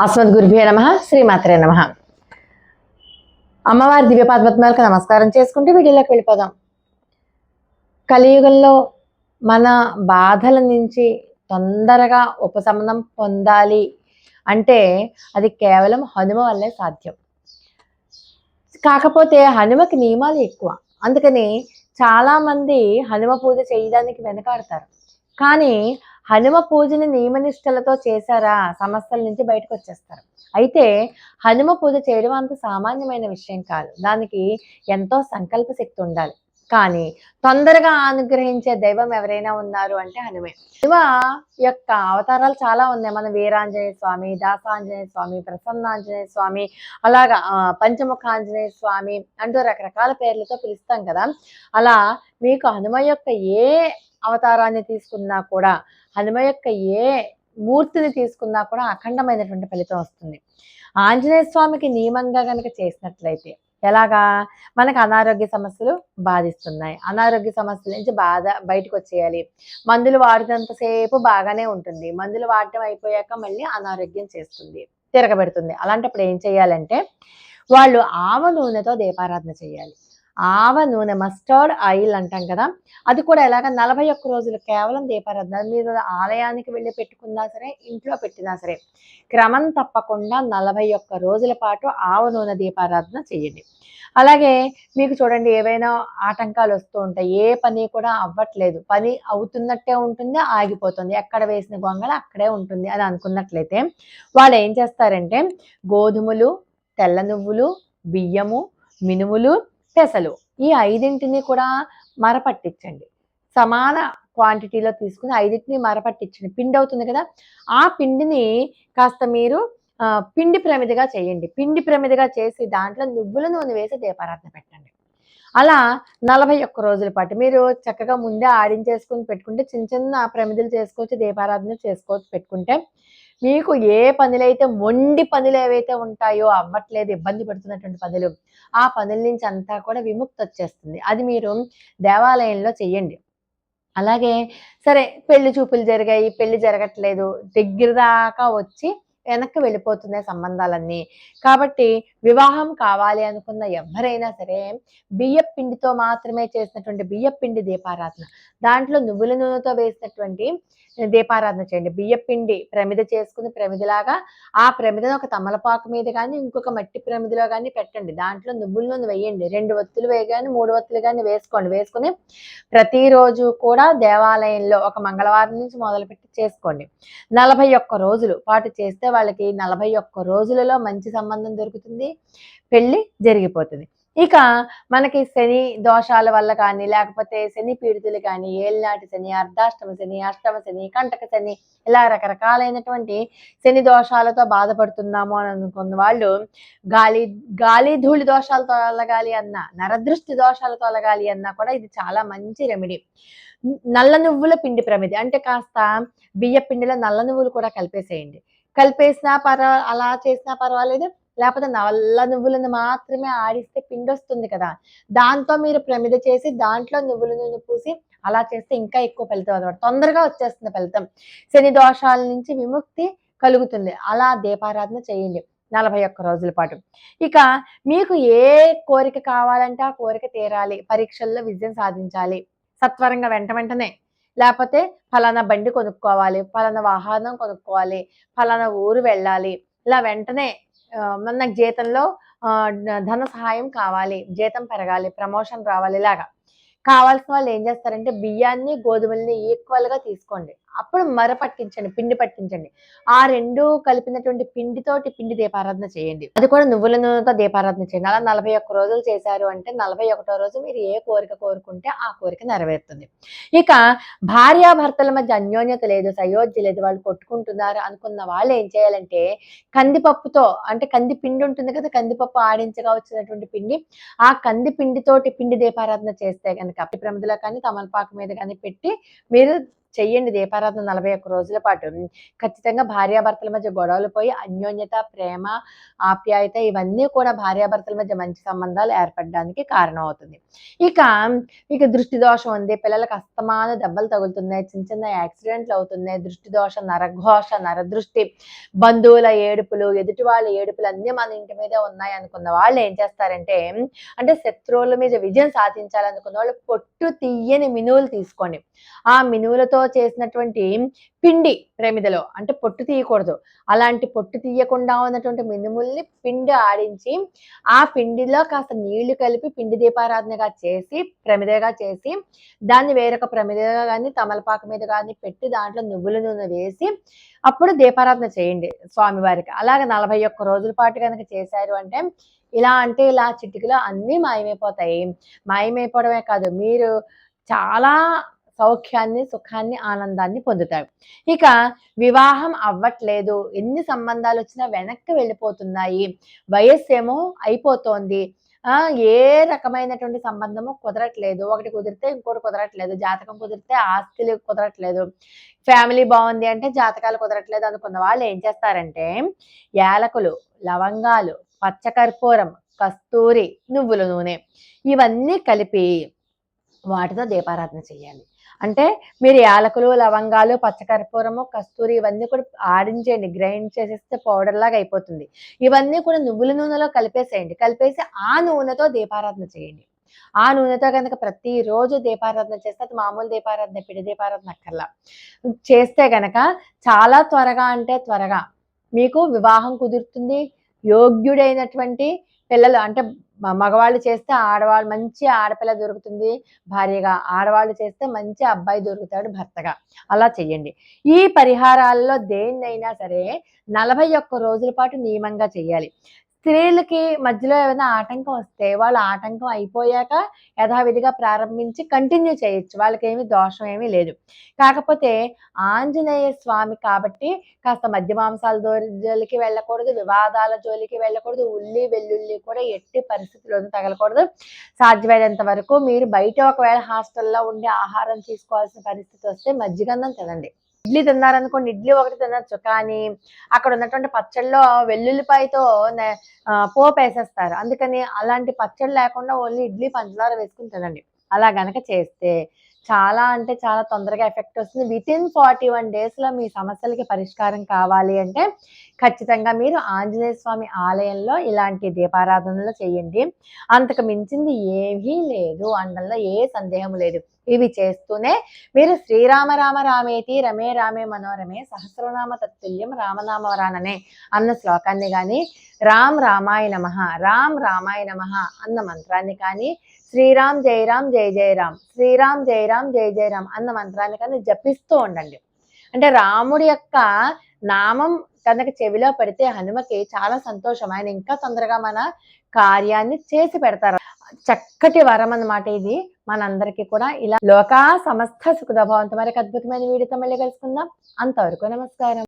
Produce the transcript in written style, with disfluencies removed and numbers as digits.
అస్మద్గురుభ్యో నమ శ్రీమాత్రే నమ. అమ్మవారి దివ్యపాదపద్మాలకు నమస్కారం చేసుకుంటూ వీడియోలోకి వెళ్ళిపోదాం. కలియుగంలో మన బాధల నుంచి తొందరగా ఉపశమనం పొందాలి అంటే అది కేవలం హనుమ వల్లే సాధ్యం. కాకపోతే హనుమకి నియమాలు ఎక్కువ, అందుకని చాలామంది హనుమ పూజ చేయడానికి వెనకాడతారు. కానీ హనుమ పూజని నియమనిష్టలతో చేశారా సమస్యల నుంచి బయటకు వచ్చేస్తారు. అయితే హనుమ పూజ చేయడం అంత సామాన్యమైన విషయం కాదు, దానికి ఎంతో సంకల్ప శక్తి ఉండాలి. కానీ తొందరగా అనుగ్రహించే దైవం ఎవరైనా ఉన్నారు అంటే హనుమే. హనుమ యొక్క అవతారాలు చాలా ఉన్నాయి. మన వీరాంజనేయ స్వామి, దాసాంజనేయ స్వామి, ప్రసన్నాంజనేయ స్వామి, అలాగా పంచముఖాంజనేయ స్వామి అంటూ రకరకాల పేర్లతో పిలుస్తాం కదా. అలా మీకు హనుమ యొక్క ఏ అవతారాన్ని తీసుకున్నా కూడా, హనుమ యొక్క ఏ మూర్తిని తీసుకున్నా కూడా అఖండమైనటువంటి ఫలితం వస్తుంది. ఆంజనేయ స్వామికి నియమంగా కనుక చేసినట్లయితే ఎలాగా, మనకు అనారోగ్య సమస్యలు బాధిస్తున్నాయి, అనారోగ్య సమస్యల నుంచి బయటకు వచ్చేయాలి. మందులు వాడినంతసేపు బాగానే ఉంటుంది, మందులు వాడటం అయిపోయాక మళ్ళీ అనారోగ్యం చేస్తుంది, తిరగబెడుతుంది. అలాంటప్పుడు ఏం చేయాలంటే వాళ్ళు ఆవ నూనెతో దీపారాధన చేయాలి. ఆవ నూనె, మస్టర్డ్ ఆయిల్ అంటాం కదా, అది కూడా ఎలాగ 41 రోజులు కేవలం దీపారాధన. మీరు ఆలయానికి వెళ్ళి పెట్టుకున్నా సరే, ఇంట్లో పెట్టినా సరే, క్రమం తప్పకుండా 41 రోజుల పాటు ఆవ నూనె దీపారాధన చేయండి. అలాగే మీకు చూడండి, ఏవైనా ఆటంకాలు వస్తూ ఉంటాయి, ఏ పని కూడా అవ్వట్లేదు, పని అవుతున్నట్టే ఉంటుంది, ఆగిపోతుంది, ఎక్కడ వేసిన గొంగళ అక్కడే ఉంటుంది అని అనుకున్నట్లయితే వాళ్ళు ఏం చేస్తారంటే గోధుమలు, తెల్ల నువ్వులు, బియ్యము, మినుములు, పెసలు, ఈ 5ంటిని కూడా మరపట్టించండి. సమాన క్వాంటిటీలో తీసుకుని 5ంటిని మరపట్టించండి. పిండి అవుతుంది కదా, ఆ పిండిని కాస్త మీరు పిండి ప్రమిదిగా చేయండి. పిండి ప్రమిదిగా చేసి దాంట్లో నువ్వుల నూనె వేసి దీపారాధన పెట్టండి. అలా 41 రోజుల పాటు మీరు చక్కగా ముందే ఆడించేసుకుని పెట్టుకుంటే, చిన్న చిన్న ప్రమిదలు చేసుకోవచ్చు, దీపారాధన చేసుకోవచ్చు. పెట్టుకుంటే మీకు ఏ పనులైతే, మొండి పనులు ఏవైతే ఉంటాయో, అవ్వట్లేదు, ఇబ్బంది పడుతున్నటువంటి పనులు, ఆ పనుల నుంచి అంతా కూడా విముక్తి వచ్చేస్తుంది. అది మీరు దేవాలయంలో చెయ్యండి. అలాగే సరే, పెళ్లి చూపులు జరిగాయి, పెళ్లి జరగట్లేదు, దగ్గర దాకా వచ్చి వెనక్కి వెళ్ళిపోతున్నాయి సంబంధాలన్నీ. కాబట్టి వివాహం కావాలి అనుకున్న ఎవరైనా సరే బియ్యపు పిండితో మాత్రమే చేసినటువంటి బియ్యపు పిండి దీపారాధన, దాంట్లో నువ్వుల నూనెతో వేసినటువంటి దీపారాధన చేయండి. బియ్యపు పిండి ప్రమిద చేసుకుని, ప్రమిదలాగా ఆ ప్రమిదను ఒక తమలపాకు మీద కానీ, ఇంకొక మట్టి ప్రమిదలో కానీ పెట్టండి. దాంట్లో నువ్వుల నూనె వేయండి. 2 ఒత్తులు వేయగాని, 3 ఒత్తులు కానీ వేసుకోండి. వేసుకుని ప్రతిరోజు కూడా దేవాలయంలో ఒక మంగళవారం నుంచి మొదలుపెట్టి చేసుకోండి. 41 రోజులు పాటు చేస్తే వాళ్ళకి 41 రోజులలో మంచి సంబంధం దొరుకుతుంది, పెళ్లి జరిగిపోతుంది. ఇక మనకి శని దోషాల వల్ల కానీ, లేకపోతే శని పీడితులు కానీ, ఏలినాటి శని, అర్ధాష్టమ శని, అష్టమ శని, కంటక శని, ఇలా రకరకాలైనటువంటి శని దోషాలతో బాధపడుతున్నాము అని అనుకున్న వాళ్ళు గాలి ధూళి దోషాలు తొలగాలి అన్నా, నరదృష్టి దోషాలు తొలగాలి అన్నా కూడా ఇది చాలా మంచి రెమెడీ. నల్ల నువ్వుల పిండి ప్రమిది అంటే కాస్త బియ్య పిండిలో నల్ల నువ్వులు కూడా కలిపేసేయండి. కలిపేసినా అలా చేసినా పర్వాలేదు. లేకపోతే నల్ల నువ్వులను మాత్రమే ఆడిస్తే పిండి వస్తుంది కదా, దాంతో మీరు ప్రమిద చేసి దాంట్లో నువ్వుల నూనె పూసి అలా చేస్తే ఇంకా ఎక్కువ ఫలితం అనమాట, తొందరగా వచ్చేస్తుంది ఫలితం. శని దోషాల నుంచి విముక్తి కలుగుతుంది. అలా దీపారాధన చేయండి 41 రోజుల పాటు. ఇక మీకు ఏ కోరిక కావాలంటే ఆ కోరిక తీరాలి, పరీక్షల్లో విజయం సాధించాలి సత్వరంగా వెంటనే, లేకపోతే ఫలానా బండి కొనుక్కోవాలి, ఫలానా వాహనం కొనుక్కోవాలి, ఫలానా ఊరు వెళ్ళాలి, ఇలా వెంటనే నాకు జీతంలో ధన సహాయం కావాలి, జీతం పెరగాలి, ప్రమోషన్ రావాలి, ఇలాగా కావాల్సిన వాళ్ళు ఏం చేస్తారంటే బియ్యాన్ని, గోధుమల్ని ఈక్వల్గా తీసుకోండి. అప్పుడు పట్టించండి, పిండి పట్టించండి. ఆ 2 కలిపినటువంటి పిండితోటి పిండి దీపారాధన చేయండి. అది కూడా నువ్వుల నూనెతో దీపారాధన చేయండి. అలా 41 రోజులు చేశారు అంటే 41వ రోజు మీరు ఏ కోరిక కోరుకుంటే ఆ కోరిక నెరవేరుతుంది. ఇక భార్యాభర్తల మధ్య అన్యోన్యత లేదు, సయోధ్య లేదు, వాళ్ళు కొట్టుకుంటున్నారు అనుకున్న వాళ్ళు ఏం చేయాలంటే కందిపప్పుతో, అంటే కంది పిండి ఉంటుంది కదా, కందిపప్పు ఆడించగా వచ్చినటువంటి పిండి, ఆ కంది పిండితోటి పిండి దీపారాధన చేస్తే కనుక ప్రమిదలో కానీ, తమలపాకు మీద కానీ పెట్టి మీరు చెయ్యండి దీపారాధన 41 రోజుల పాటు. ఖచ్చితంగా భార్యాభర్తల మధ్య గొడవలు పోయి అన్యోన్యత, ప్రేమ, ఆప్యాయత ఇవన్నీ కూడా భార్యాభర్తల మధ్య మంచి సంబంధాలు ఏర్పడడానికి కారణం అవుతుంది. ఇక ఇక దృష్టి దోషం ఉంది. పిల్లలకి అస్తమాను దెబ్బలు తగులుతున్నాయి. చిన్న చిన్న యాక్సిడెంట్లు అవుతున్నాయి. దృష్టి దోషం, నరఘోష, నరదృష్టి, బంధువుల ఏడుపులు, ఎదుటి వాళ్ళ ఏడుపులు అన్నీ మన ఇంటి మీదే ఉన్నాయి అనుకున్న వాళ్ళు ఏం చేస్తారంటే, అంటే శత్రువుల మీద విజయం సాధించాలనుకున్న వాళ్ళు పొట్టు తీయని మినువులు తీసుకోండి. ఆ మినువులతో చేసినటువంటి పిండి ప్రమిదలో, అంటే పొట్టు తీయకూడదు. అలాంటి పొట్టు తీయకుండా ఉన్నటువంటి మినుముల్ని పిండి ఆడించి, ఆ పిండిలో కాస్త నీళ్లు కలిపి పిండి దీపారాధనగా చేసి, ప్రమిదగా చేసి, దాన్ని వేరొక ప్రమిదగా గాని, తమలపాకు మీద గాని పెట్టి దాంట్లో నువ్వుల నూనె వేసి, అప్పుడు దీపారాధన చేయండి స్వామివారికి. అలాగ 41 రోజుల పాటు గనక చేశారు అంటే, ఇలా అంటే ఇలా చిటికలో అన్నీ మాయమైపోతాయి. మాయమైపోవడమే కాదు, మీరు చాలా సౌఖ్యాన్ని, సుఖాన్ని, ఆనందాన్ని పొందుతారు. ఇక వివాహం అవ్వట్లేదు, ఎన్ని సంబంధాలొచ్చినా వెనక్కి వెళ్ళిపోతున్నాయి, వయస్సేమో అయిపోతోంది. ఏ రకమైనటువంటి సంబంధము కుదరట్లేదు. ఒకటి కుదిరితే ఇంకోటి కుదరట్లేదు. జాతకం కుదిరితే ఆస్తులు కుదరట్లేదు. ఫ్యామిలీ బావుంది అంటే జాతకాలు కుదరట్లేదు అనుకున్న వాళ్ళు ఏం చేస్తారంటే, యాలకులు, లవంగాలు, పచ్చకర్పూరం, కస్తూరి, నువ్వుల నూనె ఇవన్నీ కలిపి వాటితో దీపారాధన చేయాలి. అంటే మీరు యాలకులు, లవంగాలు, పచ్చకర్పూరము, కస్తూరి ఇవన్నీ కూడా ఆడించేయండి. గ్రైండ్ చేసేస్తే పౌడర్ లాగా అయిపోతుంది. ఇవన్నీ కూడా నువ్వుల నూనెలో కలిపేసేయండి. కలిపేసి ఆ నూనెతో దీపారాధన చేయండి. ఆ నూనెతో గనక ప్రతిరోజు దీపారాధన చేస్తే, అది మామూలు దీపారాధన, పిడి దీపారాధన అక్కర్లా. చేస్తే గనక చాలా త్వరగా అంటే త్వరగా మీకు వివాహం కుదురుతుంది. యోగ్యుడైనటువంటి పిల్లలు అంటే మగవాళ్ళు చేస్తే ఆడవాళ్ళు మంచి ఆడపిల్ల దొరుకుతుంది భార్యగా. ఆడవాళ్ళు చేస్తే మంచి అబ్బాయి దొరుకుతాడు భర్తగా. అలా చెయ్యండి. ఈ పరిహారాల్లో దేన్నైనా సరే 41 రోజుల పాటు నియమంగా చెయ్యాలి. స్త్రీలకి మధ్యలో ఏమైనా ఆటంకం వస్తే, వాళ్ళు ఆటంకం అయిపోయాక యథావిధిగా ప్రారంభించి కంటిన్యూ చేయొచ్చు. వాళ్ళకేమి దోషం ఏమీ లేదు. కాకపోతే ఆంజనేయ స్వామి కాబట్టి కాస్త మద్య మాంసాల జోలికి వెళ్ళకూడదు, వివాదాల జోలికి వెళ్ళకూడదు, ఉల్లి, వెల్లుల్లి కూడా ఎట్టి పరిస్థితుల్లోనూ తగలకూడదు. సాధ్యమైనంత వరకు మీరు బయట ఒకవేళ హాస్టల్‌లో ఉండి ఆహారం తీసుకోవాల్సిన పరిస్థితి వస్తే మజ్జిగన్నం తినండి. ఇడ్లీ తిన్నారనుకోండి, ఇడ్లీ ఒకటి తినొచ్చు. కానీ అక్కడ ఉన్నటువంటి పచ్చడిలో వెల్లుల్లిపాయతో పోపేసేస్తారు. అందుకని అలాంటి పచ్చడి లేకుండా ఓన్లీ ఇడ్లీ, పంచదార వేసుకొని తినండి. అలా గనక చేస్తే చాలా అంటే చాలా తొందరగా ఎఫెక్ట్ వస్తుంది. వితిన్ 41 డేస్‌లో మీ సమస్యలకి పరిష్కారం కావాలి అంటే ఖచ్చితంగా మీరు ఆంజనేయ స్వామి ఆలయంలో ఇలాంటి దీపారాధనలు చేయండి. అంతకు మించింది ఏమీ లేదు అనడంలో ఏ సందేహం లేదు. ఇవి చేస్తూనే మీరు శ్రీరామ రామ రామేతి రమే రామే మనోరమే సహస్రనామ తత్తుల్యం రామనామ వరాననే అన్న శ్లోకాన్ని కానీ, రామ్ రామాయ నమః, రామ్ రామాయ నమః అన్న మంత్రాన్ని కానీ, శ్రీరామ్ జై రామ్ జై జై రామ్, శ్రీరామ్ జై రామ్ జై జై రామ్ అన్న మంత్రాన్ని కానీ జపిస్తూ ఉండండి. అంటే రాముడి యొక్క నామం కనుక చెవిలో పడితే హనుమకి చాలా సంతోషం. ఆయన ఇంకా తొందరగా మన కార్యాన్ని చేసి పెడతారు. చక్కటి వరం అన్నమాట ఇది మనందరికీ కూడా. ఇలా లోకా సమస్త సుఖదభావంతో మరొక అద్భుతమైన వీడియోతో మళ్ళీ కలుసుకుందాం. అంతవరకు నమస్కారం.